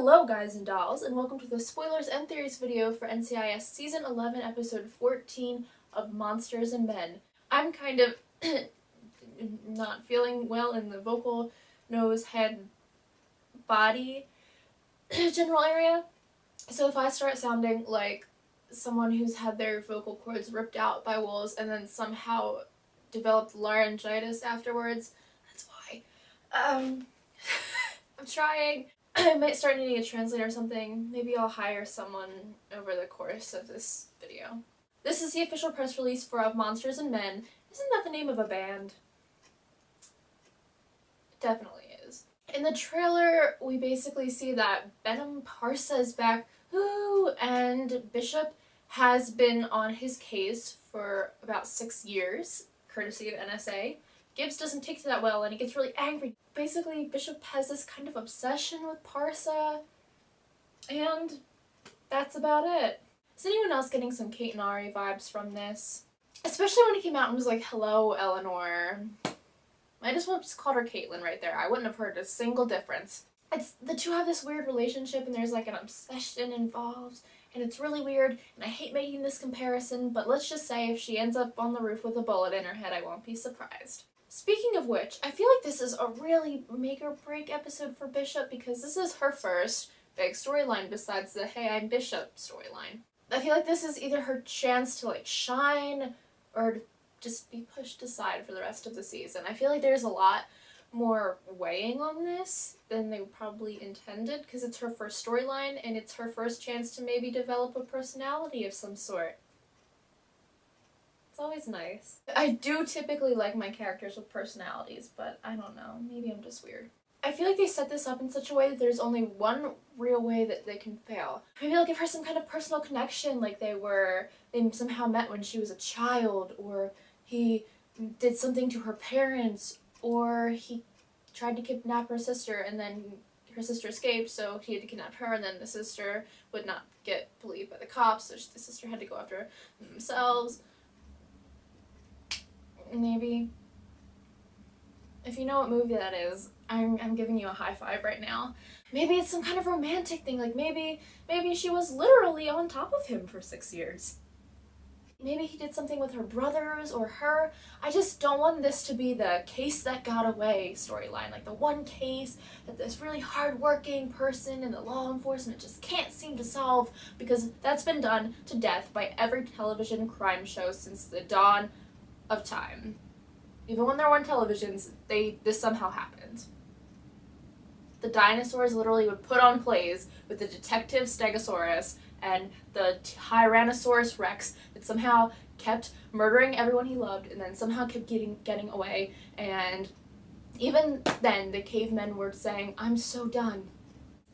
Hello guys and dolls, and welcome to the spoilers and theories video for NCIS Season 11 Episode 14 of Monsters and Men. I'm kind of not feeling well in the vocal, nose, head, body general area, so if I start sounding like someone who's had their vocal cords ripped out by wolves and then somehow developed laryngitis afterwards, that's why. I'm trying. I might start needing a translator or something. Maybe I'll hire someone over the course of this video. This is the official press release for Of Monsters and Men. Isn't that the name of a band? It definitely is. In the trailer, we basically see that Benham Parsa is back, and Bishop has been on his case for about 6 years, courtesy of NSA. Gibbs doesn't take to that well and he gets really angry. Basically, Bishop has this kind of obsession with Parsa, and that's about it. Is anyone else getting some Kate and Ari vibes from this? Especially when he came out and was like, "Hello, Eleanor." I just would have just called her Caitlin right there. I wouldn't have heard a single difference. The two have this weird relationship and there's like an obsession involved, and it's really weird, and I hate making this comparison, but let's just say if she ends up on the roof with a bullet in her head, I won't be surprised. Speaking of which, I feel like this is a really make or break episode for Bishop because this is her first big storyline besides the "Hey, I'm Bishop" storyline. I feel like this is either her chance to like shine or just be pushed aside for the rest of the season. I feel like there's a lot more weighing on this than they probably intended because it's her first storyline and it's her first chance to maybe develop a personality of some sort. It's always nice. I do typically like my characters with personalities, but I don't know, maybe I'm just weird. I feel like they set this up in such a way that there's only one real way that they can fail. Maybe they'll give her some kind of personal connection, like they somehow met when she was a child, or he did something to her parents, or he tried to kidnap her sister and then her sister escaped, so he had to kidnap her, and then the sister would not get believed by the cops, so the sister had to go after themselves. Maybe. If you know what movie that is, I'm giving you a high five right now. Maybe it's some kind of romantic thing, like maybe she was literally on top of him for 6 years. Maybe he did something with her brothers or her. I just don't want this to be the case that got away storyline, like the one case that this really hard-working person in the law enforcement just can't seem to solve, because that's been done to death by every television crime show since the dawn of time. Even when there weren't televisions, this somehow happened. The dinosaurs literally would put on plays with the detective Stegosaurus and the Tyrannosaurus Rex that somehow kept murdering everyone he loved and then somehow kept getting away, and even then the cavemen were saying, "I'm so done."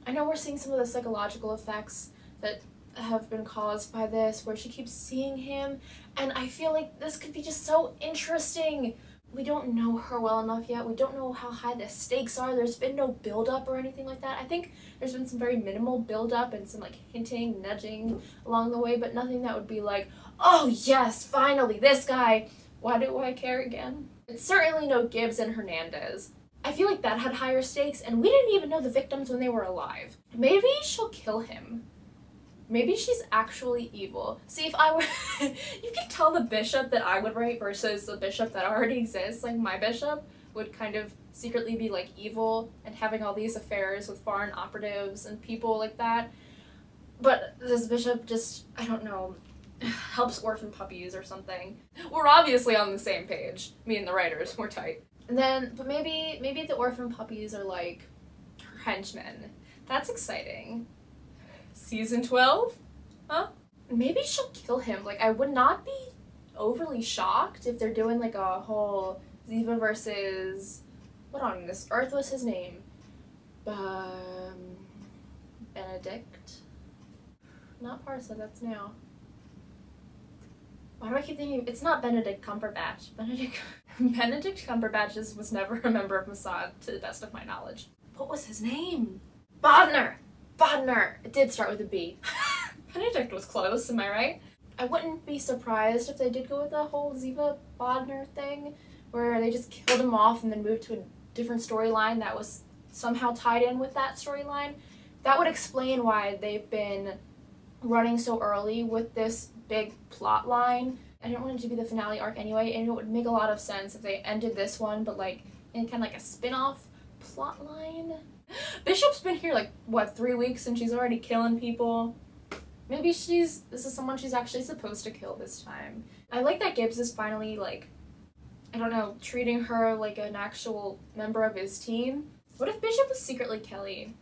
I know we're seeing some of the psychological effects that have been caused by this, where she keeps seeing him, and I feel like this could be just so interesting. We don't know her well enough yet. We don't know how high the stakes are. There's been no build-up or anything like that. I think there's been some very minimal build-up and some like hinting, nudging along the way, but nothing that would be like, "Oh yes, finally, this guy. Why do I care again?" It's certainly no Gibbs and Hernandez. I feel like that had higher stakes, and we didn't even know the victims when they were alive. Maybe she'll kill him. Maybe she's actually evil. See, if I were... you can tell the Bishop that I would write versus the Bishop that already exists. Like, my Bishop would kind of secretly be, like, evil and having all these affairs with foreign operatives and people like that. But this Bishop just, I don't know, helps orphan puppies or something. We're obviously on the same page. Me and the writers, we're tight. And then, but maybe the orphan puppies are, like, her henchmen. That's exciting. Season 12? Huh? Maybe she'll kill him. Like, I would not be overly shocked if they're doing like a whole Ziva versus... what on this earth was his name? Benedict? Not Parsa, that's now. Why do I keep thinking... it's not Benedict Cumberbatch. Benedict Cumberbatch was never a member of Mossad, to the best of my knowledge. What was his name? Bodner! It did start with a B. Benedict was close, am I right? I wouldn't be surprised if they did go with the whole Ziva Bodner thing, where they just killed him off and then moved to a different storyline that was somehow tied in with that storyline. That would explain why they've been running so early with this big plot line. I didn't want it to be the finale arc anyway, and it would make a lot of sense if they ended this one, but like in kind of like a spin-off plot line. Bishop's been here like, what, 3 weeks, and she's already killing people. Maybe this is someone she's actually supposed to kill this time. I like that Gibbs is finally, like, I don't know, treating her like an actual member of his team. What if Bishop was secretly Kelly?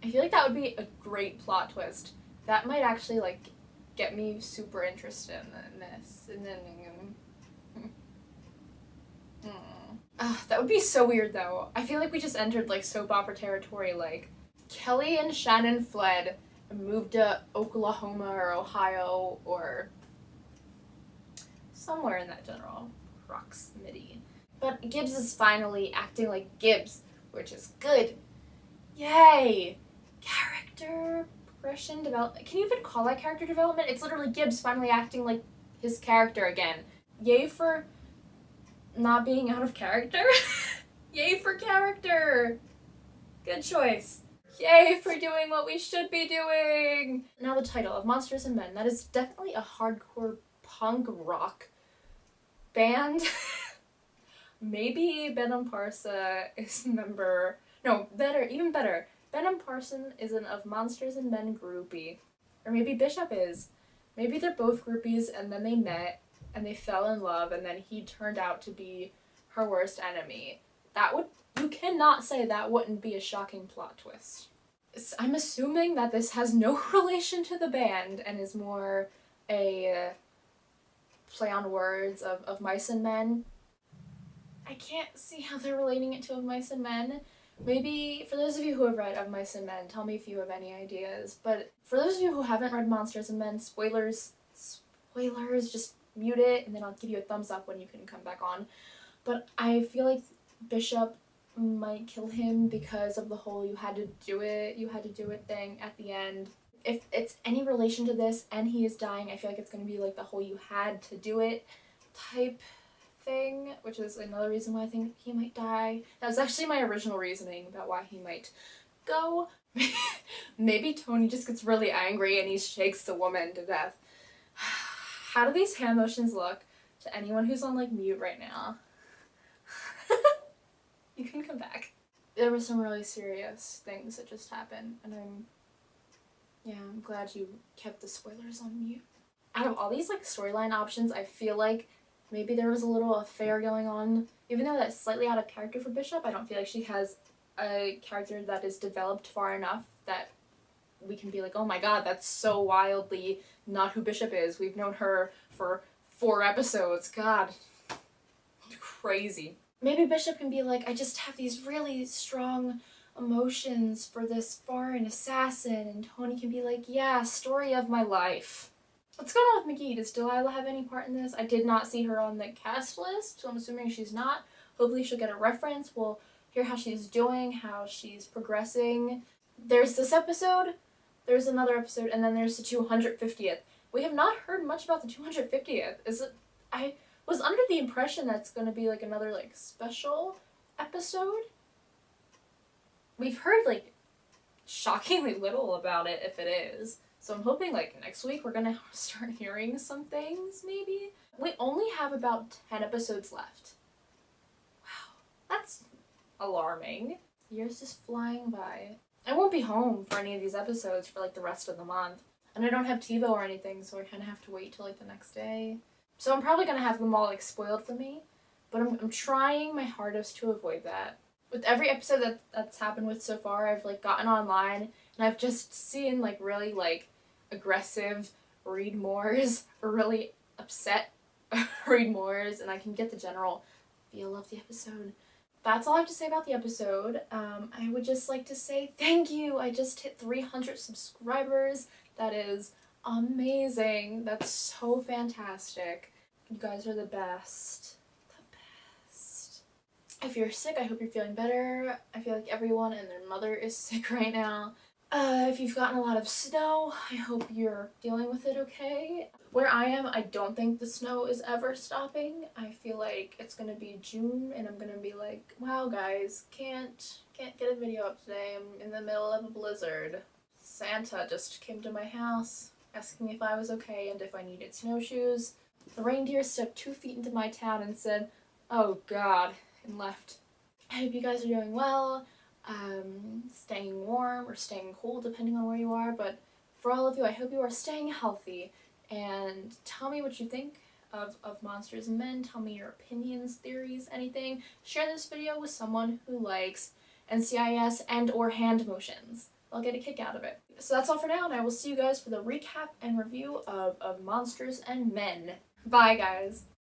I feel like that would be a great plot twist. That might actually, like, get me super interested in this. And then... that would be so weird, though. I feel like we just entered, like, soap opera territory. Like, Kelly and Shannon fled and moved to Oklahoma or Ohio or somewhere in that general proximity. But Gibbs is finally acting like Gibbs, which is good. Yay! Character progression development. Can you even call that character development? It's literally Gibbs finally acting like his character again. Yay for not being out of character. Yay for character. Good choice. Yay for doing what we should be doing. Now the title of Monsters and Men. That is definitely a hardcore punk rock band. Maybe Benham Parsa is a member. No, even better. Benham Parson is an of Monsters and Men groupie. Or maybe Bishop is. Maybe they're both groupies and then they met and they fell in love and then he turned out to be her worst enemy. You cannot say that wouldn't be a shocking plot twist. I'm assuming that this has no relation to the band and is more a play on words of Mice and Men. I can't see how they're relating it to Of Mice and Men. Maybe, for those of you who have read Of Mice and Men, tell me if you have any ideas. But for those of you who haven't read Monsters and Men, spoilers, just mute it, and then I'll give you a thumbs up when you can come back on. But I feel like Bishop might kill him because of the whole you had to do it thing at the end. If it's any relation to this and he is dying, I feel like it's going to be like the whole you had to do it type thing, which is another reason why I think he might die. That was actually my original reasoning about why he might go. Maybe Tony just gets really angry and he shakes the woman to death. How do these hand motions look to anyone who's on like mute right now? You can come back. There were some really serious things that just happened, and I'm glad you kept the spoilers on mute. Out of all these like storyline options, I feel like maybe there was a little affair going on. Even though that's slightly out of character for Bishop, I don't feel like she has a character that is developed far enough that we can be like, oh my god, that's so wildly not who Bishop is. We've known her for 4 episodes. God. Crazy. Maybe Bishop can be like, I just have these really strong emotions for this foreign assassin, and Tony can be like, yeah, story of my life. What's going on with McGee? Does Delilah have any part in this? I did not see her on the cast list, so I'm assuming she's not. Hopefully she'll get a reference. We'll hear how she's doing, how she's progressing. There's this episode, there's another episode, and then there's the 250th. We have not heard much about the 250th. I was under the impression that's going to be like another like special episode. We've heard like shockingly little about it if it is. So I'm hoping like next week we're going to start hearing some things maybe. We only have about 10 episodes left. Wow, that's alarming. Years just flying by. I won't be home for any of these episodes for like the rest of the month. And I don't have TiVo or anything, so I kind of have to wait till like the next day. So I'm probably going to have them all like spoiled for me, but I'm trying my hardest to avoid that. With every episode that's happened with so far, I've like gotten online and I've just seen like really like aggressive read mores or really upset read mores, and I can get the general feel of the episode. That's all I have to say about the episode. I would just like to say thank you. I just hit 300 subscribers. That is amazing. That's so fantastic. You guys are the best. The best. If you're sick, I hope you're feeling better. I feel like everyone and their mother is sick right now. If you've gotten a lot of snow, I hope you're dealing with it okay. Where I am, I don't think the snow is ever stopping. I feel like it's gonna be June and I'm gonna be like, wow guys, can't get a video up today. I'm in the middle of a blizzard. Santa just came to my house, asking if I was okay and if I needed snowshoes. The reindeer stepped 2 feet into my town and said, "Oh God," and left. I hope you guys are doing well, staying warm or staying cold depending on where you are, but for all of you, I hope you are staying healthy, and tell me what you think of Monsters and Men. Tell me your opinions, theories, anything. Share this video with someone who likes NCIS and or hand motions. They'll get a kick out of it. So that's all for now, and I will see you guys for the recap and review of Monsters and Men. Bye, guys.